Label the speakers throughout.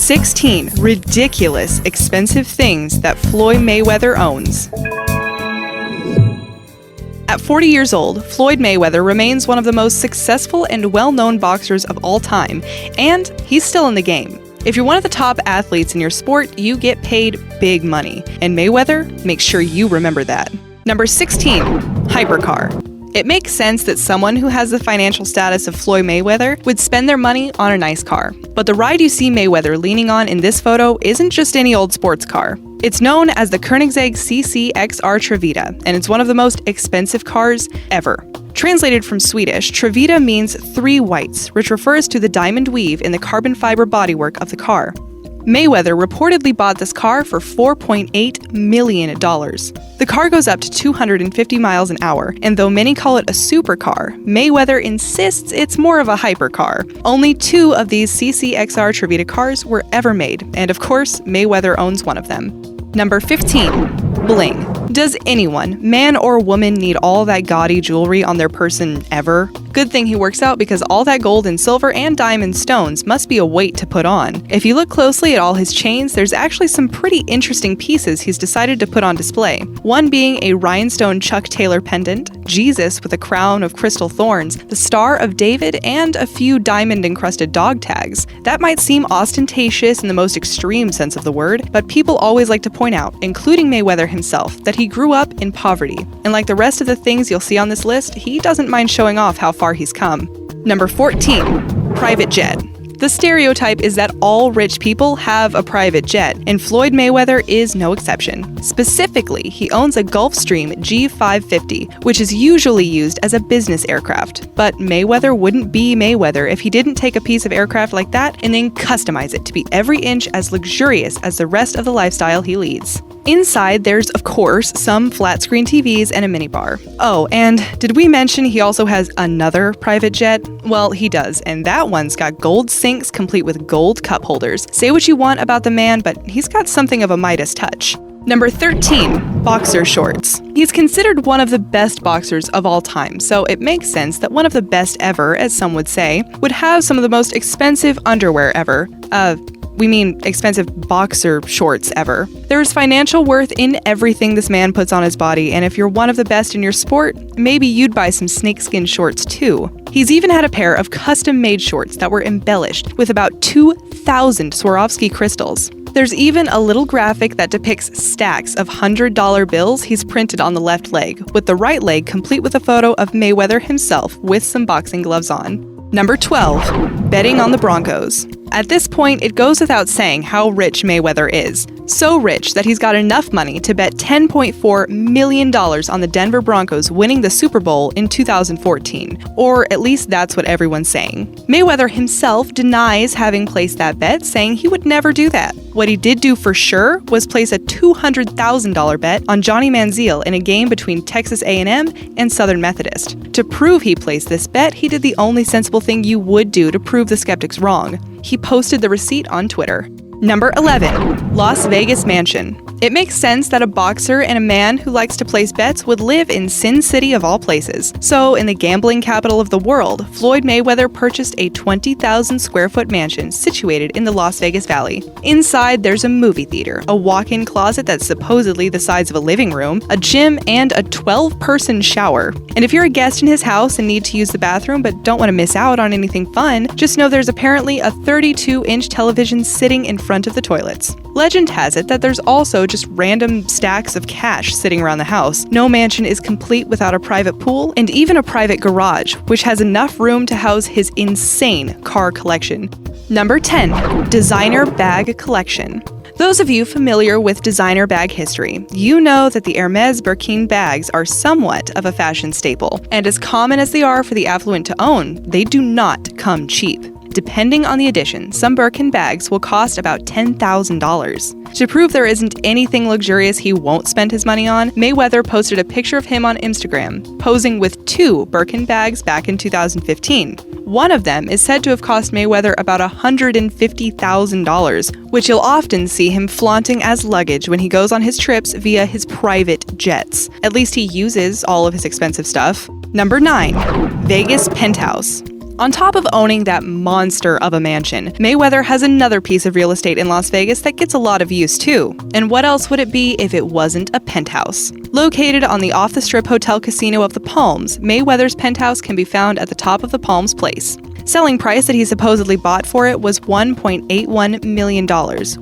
Speaker 1: 16 ridiculous, expensive things that Floyd Mayweather owns. At 40 years old, Floyd Mayweather remains one of the most successful and well-known boxers of all time, and he's still in the game. If you're one of the top athletes in your sport, you get paid big money, and Mayweather makes sure you remember that. Number 16, HYPERCAR. It makes sense that someone who has the financial status of Floyd Mayweather would spend their money on a nice car. But the ride you see Mayweather leaning on in this photo isn't just any old sports car. It's known as the Koenigsegg CC XR Trevita, and it's one of the most expensive cars ever. Translated from Swedish, Trevita means three whites, which refers to the diamond weave in the carbon fiber bodywork of the car. Mayweather reportedly bought this car for $4.8 million. The car goes up to 250 miles an hour, and though many call it a supercar, Mayweather insists it's more of a hypercar. Only 2 of these CCXR Trevita cars were ever made, and of course, Mayweather owns one of them. Number 15. Bling. Does anyone, man or woman, need all that gaudy jewelry on their person ever? Good thing he works out, because all that gold and silver and diamond stones must be a weight to put on. If you look closely at all his chains, there's actually some pretty interesting pieces he's decided to put on display. One being a rhinestone Chuck Taylor pendant, Jesus with a crown of crystal thorns, the Star of David, and a few diamond-encrusted dog tags. That might seem ostentatious in the most extreme sense of the word, but people always like to point out, including Mayweather himself, that he grew up in poverty. And like the rest of the things you'll see on this list, he doesn't mind showing off how far he's come. Number 14. Private jet. The stereotype is that all rich people have a private jet, and Floyd Mayweather is no exception. Specifically, he owns a Gulfstream G550, which is usually used as a business aircraft. But Mayweather wouldn't be Mayweather if he didn't take a piece of aircraft like that and then customize it to be every inch as luxurious as the rest of the lifestyle he leads. Inside, there's, of course, some flat-screen TVs and a minibar. Oh, and did we mention he also has another private jet? Well, he does, and that one's got gold sinks complete with gold cup holders. Say what you want about the man, but he's got something of a Midas touch. Number 13. Boxer shorts. He's considered one of the best boxers of all time, so it makes sense that one of the best ever, as some would say, would have some of the most expensive underwear ever. We mean expensive boxer shorts ever. There is financial worth in everything this man puts on his body, and if you're one of the best in your sport, maybe you'd buy some snakeskin shorts too. He's even had a pair of custom-made shorts that were embellished with about 2,000 Swarovski crystals. There's even a little graphic that depicts stacks of $100 bills he's printed on the left leg, with the right leg complete with a photo of Mayweather himself with some boxing gloves on. Number 12. Betting on the Broncos. At this point, it goes without saying how rich Mayweather is. So rich that he's got enough money to bet $10.4 million on the Denver Broncos winning the Super Bowl in 2014. Or at least that's what everyone's saying. Mayweather himself denies having placed that bet, saying he would never do that. What he did do for sure was place a $200,000 bet on Johnny Manziel in a game between Texas A&M and Southern Methodist. To prove he placed this bet, he did the only sensible thing you would do to prove the skeptics wrong. He posted the receipt on Twitter. Number 11. Las Vegas mansion. It makes sense that a boxer and a man who likes to place bets would live in Sin City of all places. So, in the gambling capital of the world, Floyd Mayweather purchased a 20,000 square foot mansion situated in the Las Vegas Valley. Inside, there's a movie theater, a walk-in closet that's supposedly the size of a living room, a gym, and a 12-person shower. And if you're a guest in his house and need to use the bathroom but don't want to miss out on anything fun, just know there's apparently a 32-inch television sitting in front of the toilets. Legend has it that there's also just random stacks of cash sitting around the house. No mansion is complete without a private pool and even a private garage, which has enough room to house his insane car collection. Number 10. Designer bag collection. Those of you familiar with designer bag history, you know that the Hermès Birkin bags are somewhat of a fashion staple, and as common as they are for the affluent to own, they do not come cheap. Depending on the edition, some Birkin bags will cost about $10,000. To prove there isn't anything luxurious he won't spend his money on, Mayweather posted a picture of him on Instagram, posing with 2 Birkin bags back in 2015. One of them is said to have cost Mayweather about $150,000, which you'll often see him flaunting as luggage when he goes on his trips via his private jets. At least he uses all of his expensive stuff. Number 9. Vegas Penthouse. On top of owning that monster of a mansion, Mayweather has another piece of real estate in Las Vegas that gets a lot of use too. And what else would it be if it wasn't a penthouse? Located on the off-the-strip hotel casino of the Palms, Mayweather's penthouse can be found at the top of the Palms Place. Selling price that he supposedly bought for it was $1.81 million,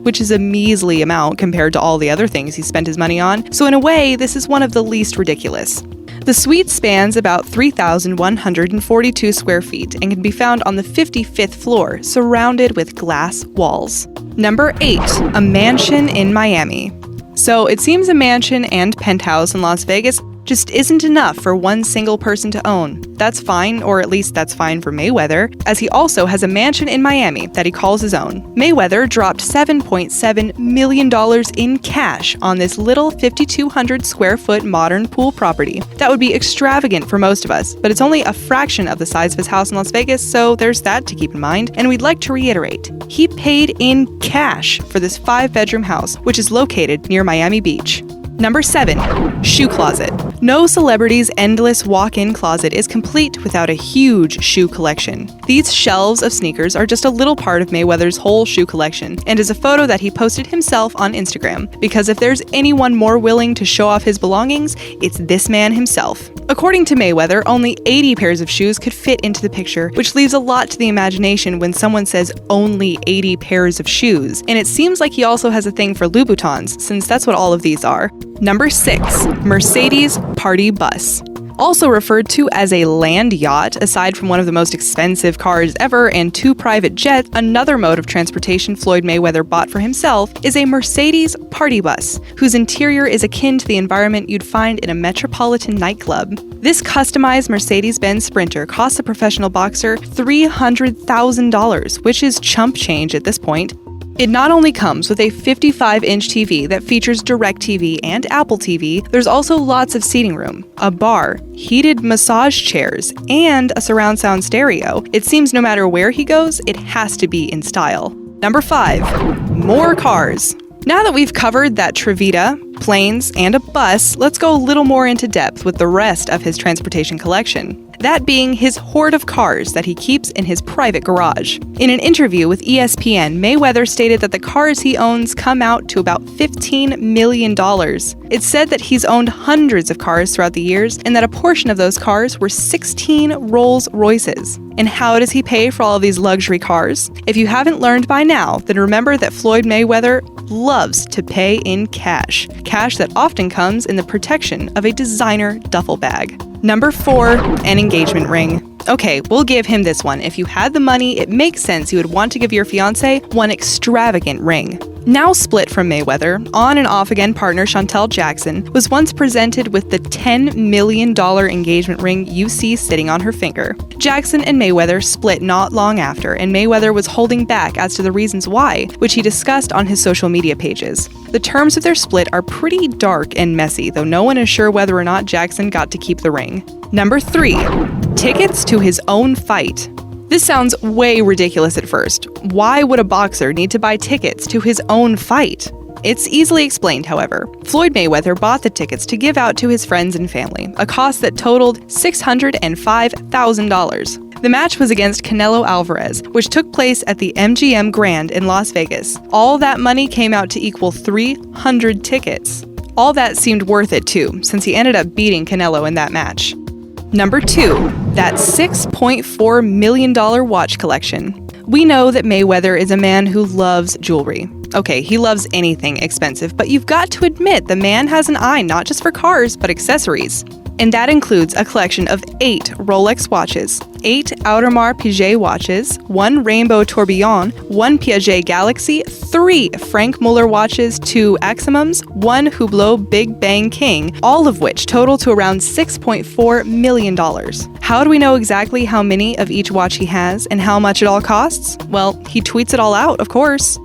Speaker 1: which is a measly amount compared to all the other things he spent his money on, so in a way, this is one of the least ridiculous. The suite spans about 3,142 square feet and can be found on the 55th floor, surrounded with glass walls. Number 8. A mansion in Miami. So it seems a mansion and penthouse in Las Vegas just isn't enough for one single person to own. That's fine, or at least that's fine for Mayweather, as he also has a mansion in Miami that he calls his own. Mayweather dropped $7.7 million in cash on this little 5,200 square foot modern pool property. That would be extravagant for most of us, but it's only a fraction of the size of his house in Las Vegas, so there's that to keep in mind. And we'd like to reiterate, he paid in cash for this 5-bedroom house, which is located near Miami Beach. Number 7. Shoe closet. No celebrity's endless walk-in closet is complete without a huge shoe collection. These shelves of sneakers are just a little part of Mayweather's whole shoe collection, and is a photo that he posted himself on Instagram, because if there's anyone more willing to show off his belongings, it's this man himself. According to Mayweather, only 80 pairs of shoes could fit into the picture, which leaves a lot to the imagination when someone says only 80 pairs of shoes, and it seems like he also has a thing for Louboutins, since that's what all of these are. Number 6. Mercedes Party Bus. Also referred to as a land yacht, aside from one of the most expensive cars ever and 2 private jets, another mode of transportation Floyd Mayweather bought for himself is a Mercedes Party Bus, whose interior is akin to the environment you'd find in a metropolitan nightclub. This customized Mercedes-Benz Sprinter costs a professional boxer $300,000, which is chump change at this point. It not only comes with a 55-inch TV that features DirecTV and Apple TV, there's also lots of seating room, a bar, heated massage chairs, and a surround sound stereo. It seems no matter where he goes, it has to be in style. Number 5. More cars. Now that we've covered that Trevita, planes, and a bus, let's go a little more into depth with the rest of his transportation collection. That being his hoard of cars that he keeps in his private garage. In an interview with ESPN, Mayweather stated that the cars he owns come out to about $15 million. It's said that he's owned hundreds of cars throughout the years, and that a portion of those cars were 16 Rolls Royces. And how does he pay for all of these luxury cars? If you haven't learned by now, then remember that Floyd Mayweather loves to pay in cash. Cash that often comes in the protection of a designer duffel bag. Number 4, an engagement ring. Okay, we'll give him this one. If you had the money, it makes sense you would want to give your fiancé one extravagant ring. Now split from Mayweather, on and off again partner Chantel Jackson was once presented with the $10 million engagement ring you see sitting on her finger. Jackson and Mayweather split not long after, and Mayweather was holding back as to the reasons why, which he discussed on his social media pages. The terms of their split are pretty dark and messy, though no one is sure whether or not Jackson got to keep the ring. Number 3. Tickets to his own fight. This sounds way ridiculous at first. Why would a boxer need to buy tickets to his own fight? It's easily explained, however. Floyd Mayweather bought the tickets to give out to his friends and family, a cost that totaled $605,000. The match was against Canelo Alvarez, which took place at the MGM Grand in Las Vegas. All that money came out to equal 300 tickets. All that seemed worth it too, since he ended up beating Canelo in that match. Number 2, that $6.4 million watch collection. We know that Mayweather is a man who loves jewelry. Okay, he loves anything expensive, but you've got to admit the man has an eye not just for cars, but accessories. And that includes a collection of 8 Rolex watches, 8 Audemars Piguet watches, 1 Rainbow Tourbillon, 1 Piaget Galaxy, 3 Frank Muller watches, 2 Aximums, 1 Hublot Big Bang King, all of which total to around $6.4 million. How do we know exactly how many of each watch he has and how much it all costs? Well, he tweets it all out, of course.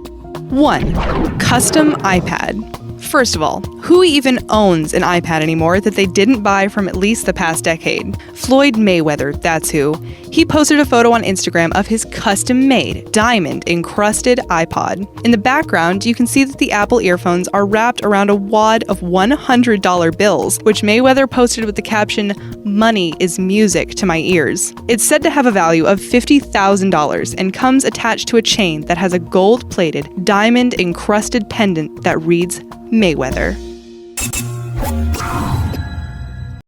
Speaker 1: 1. Custom iPad. First of all, who even owns an iPad anymore that they didn't buy from at least the past decade? Floyd Mayweather, that's who. He posted a photo on Instagram of his custom-made, diamond-encrusted iPod. In the background, you can see that the Apple earphones are wrapped around a wad of $100 bills, which Mayweather posted with the caption, "Money is music to my ears." It's said to have a value of $50,000 and comes attached to a chain that has a gold-plated, diamond-encrusted pendant that reads Mayweather.